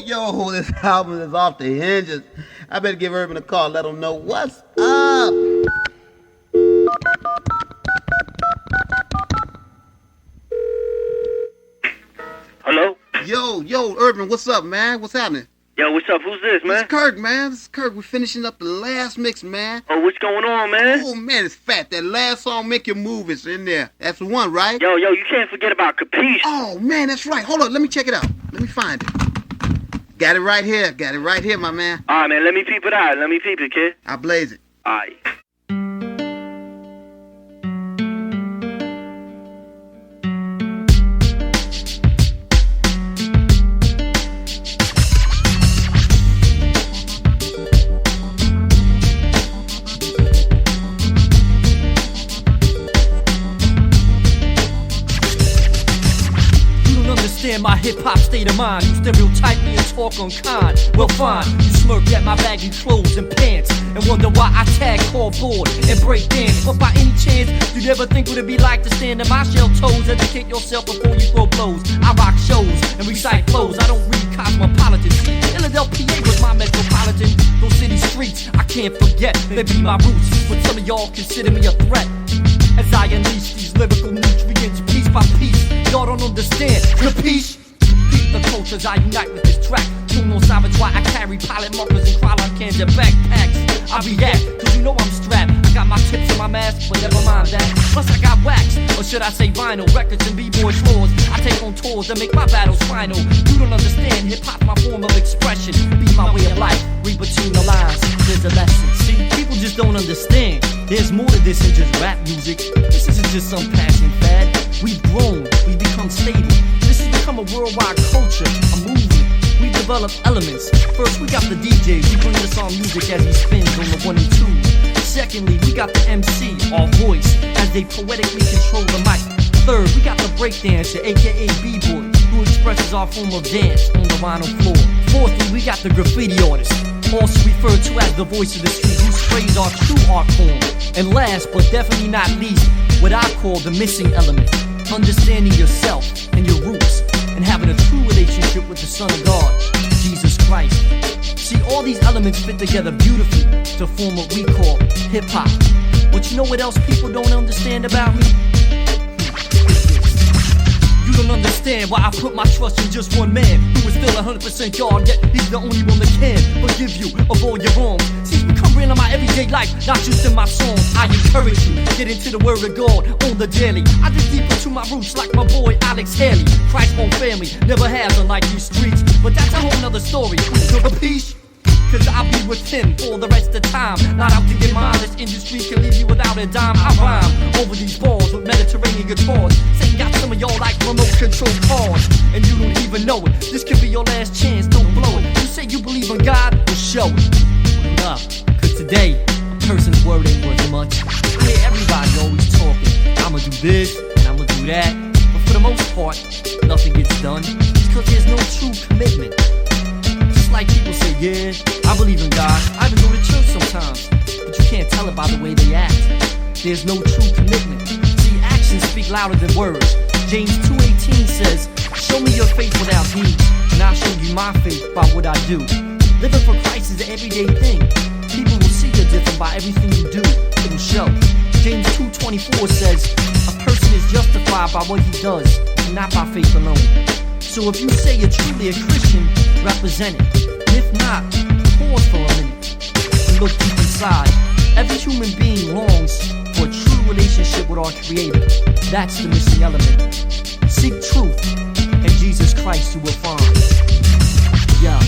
Yo, this album is off the hinges. I better give Urban a call, let him know what's up. Hello? Yo, Urban, what's up, man? What's happening? Yo, what's up? Who's this, man? It's Kirk, man. This is Kirk. We're finishing up the last mix, man. Oh, what's going on, man? Oh, man, it's fat. That last song, Make Your Move, is in there. That's the one, right? Yo, you can't forget about Capiche. Oh, man, that's right. Hold on. Let me check it out. Let me find it. Got it right here, my man. All right, man. Let me peep it out. Let me peep it, kid. I blaze it. All right. My hip-hop state of mind. You stereotype me and talk unkind. Well fine, you smirk at my baggy clothes and pants and wonder why I tag cardboard and break dance. But by any chance, you'd ever think what it'd be like to stand in my shell toes? Educate yourself before you throw blows. I rock shows and recite flows. I don't read cosmopolitan. Philadelphia was my metropolitan. Those city streets I can't forget. They be my roots, but some of y'all consider me a threat. As I unleash these lyrical nutrients piece by piece, y'all don't understand. Capiche? Beat the cultures I unite with this track. No savage why I carry pilot markers and crawler cans and backpacks. I react, cause you know I'm strapped. I got my tips in my mask, but never mind that. Plus I got wax, or should I say vinyl, records and b-boy floors. I take on tours and make my battles final. You don't understand, hip-hop my form of expression. Be my way of life, read between the lines, there's a lesson. See, people just don't understand. There's more to this than just rap music. This isn't just some passing fad. We've grown, we've become stable. This has become a worldwide culture, a movement. We develop elements. First, we got the DJ. We bring the song music as he spins on the 1 and 2. Secondly, we got the MC, our voice, as they poetically control the mic. Third, we got the breakdancer, aka B-boy, who expresses our form of dance on the vinyl floor. Fourthly, we got the graffiti artist, also referred to as the voice of the street, who sprays our true art form. And last, but definitely not least, what I call the missing element, understanding yourself and your roots, and having a true relationship with the Son of God, Jesus Christ. See, all these elements fit together beautifully to form what we call hip-hop. But you know what else people don't understand about me? You don't understand why I put my trust in just one man who is still 100% God, yet he's the only one that can forgive you of all your wrongs. See, it's become real in my everyday life, not just in my songs. I encourage you, get into the word of God on the daily. I dig deep into my roots like my boy Alex Haley. Christ-born family, never has unlike these streets, but that's a whole nother story. Capiche? Cause I'll be with him for the rest of time. Not out to get mine, this industry can leave you without a dime. I rhyme over these balls with Mediterranean guitars. Saying got some of y'all like remote control cars, and you don't even know it. This could be your last chance, don't blow it. You say you believe in God, well show it. Word up, cause today, a person's word ain't worth much. I hear everybody always talking, I'ma do this, and I'ma do that. But for the most part, nothing gets done. It's cause there's no true commitment. Like people say, yeah, I believe in God. I even go to church sometimes, but you can't tell it by the way they act. There's no true commitment. See, actions speak louder than words. James 2:18 says, show me your faith without deeds, and I'll show you my faith by what I do. Living for Christ is an everyday thing. People will see you're different by everything you do. It will show. James 2:24 says, a person is justified by what he does, and not by faith alone. So if you say you're truly a Christian, represent it. And if not, pause for a minute and look deep inside. Every human being longs for a true relationship with our Creator. That's the missing element. Seek truth, and Jesus Christ you will find. Yeah,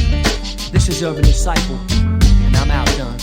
this is Urban Disciple, and I'm outdone.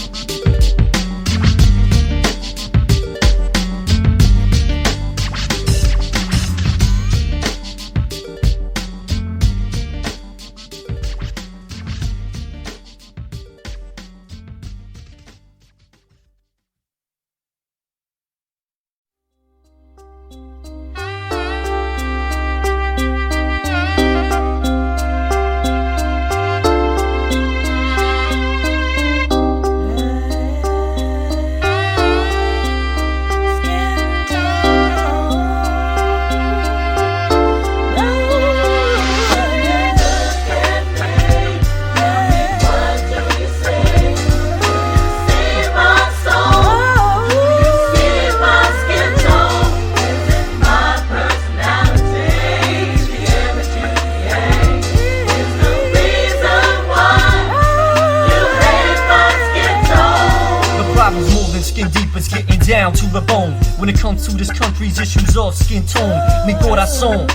is getting down to the bone. When it comes to this country's issues of skin tone, mi corazón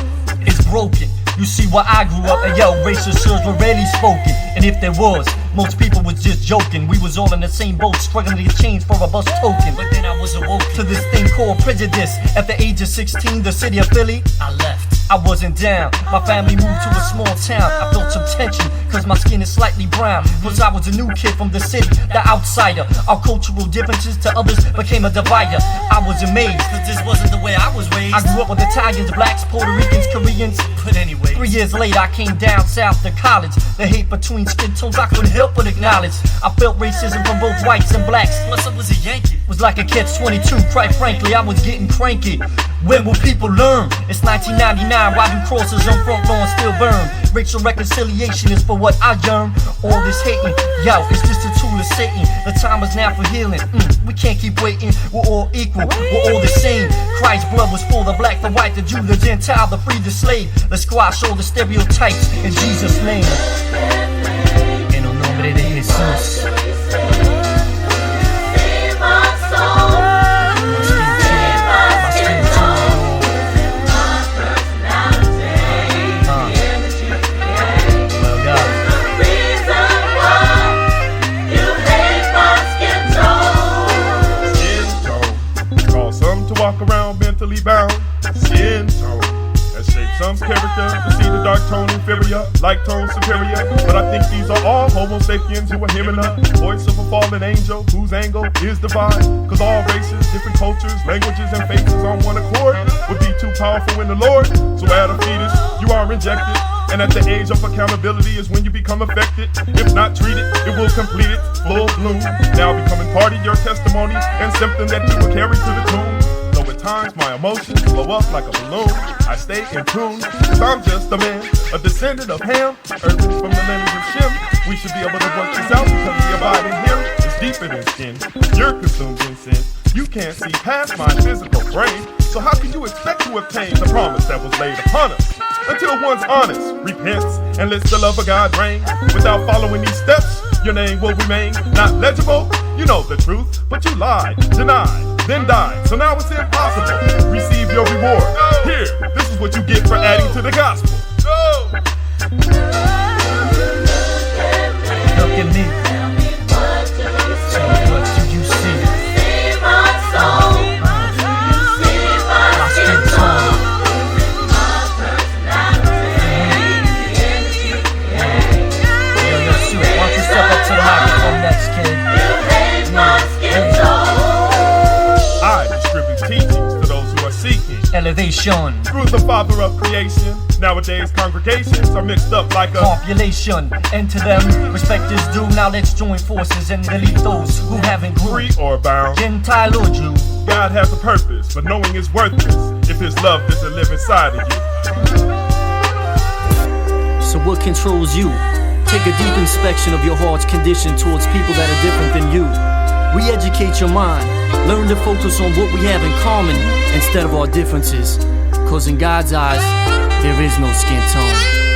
is broken. You see where I grew up, and yo, racial slurs were rarely spoken. And if there was, most people was just joking. We was all in the same boat, struggling to get change for a bus token. But then I was awoke to this thing called prejudice. At the age of 16, the city of Philly, I left. I wasn't down. My family moved to a small town. I felt some tension, cause my skin is slightly brown. Plus I was a new kid from the city, the outsider. Our cultural differences to others became a divider. I was amazed, cause this wasn't the way I was raised. I grew up with Italians, blacks, Puerto Ricans, Koreans. But anyway, 3 years later I came down south to college. The hate between skin tones I couldn't help but acknowledge. I felt racism from both whites and blacks. Plus I was a Yankee. It was like a catch-22, quite frankly, I was getting cranky. When will people learn? It's 1999, why do crosses on front lawn still burn? Racial reconciliation is for what I yearn. All this hating, yo, it's just a tool of Satan. The time is now for healing. We can't keep waiting, we're all equal, we're all the same. Christ's blood was for the black, the white, the Jew, the Gentile, the free, the slave. Let's squash all the stereotypes in Jesus' name. En el nombre de Jesús. Walk around mentally bound, skin tone that shapes some character to see the dark tone inferior, light tone superior. But I think these are all homo sapiens who are hearing the voice of a fallen angel whose angle is divine. Cause all races, different cultures, languages, and faces on one accord would be too powerful in the Lord. So at a fetus, you are injected. And at the age of accountability is when you become affected. If not treated, it will complete it, full bloom. Now becoming part of your testimony and something that you will carry to the tomb. So at times my emotions blow up like a balloon. I stay in tune, cause I'm just a man, a descendant of Ham, earthly from the lineage of Shem. We should be able to work this out because we abide in him. It's deeper than skin, you're consumed in sin. You can't see past my physical brain. So how can you expect to obtain the promise that was laid upon us? Until one's honest, repents, and lets the love of God reign. Without following these steps, your name will remain not legible. You know the truth, but you lied, denied, then died. So now it's impossible. Receive your reward. Here, this is what you get for adding to the gospel. Look at me. So what do you see? I distribute teachings to those who are seeking elevation through the Father of creation. Nowadays congregations are mixed up like a population, and to them respect is due. Now let's join forces and delete those who haven't grew. free or bound. Gentile or Jew, God has a purpose, but knowing is worthless if His love doesn't live inside of you. so what controls you? Take a deep inspection of your heart's condition towards people that are different than you. Re-educate your mind. Learn to focus on what we have in common instead of our differences. Cause in God's eyes, there is no skin tone.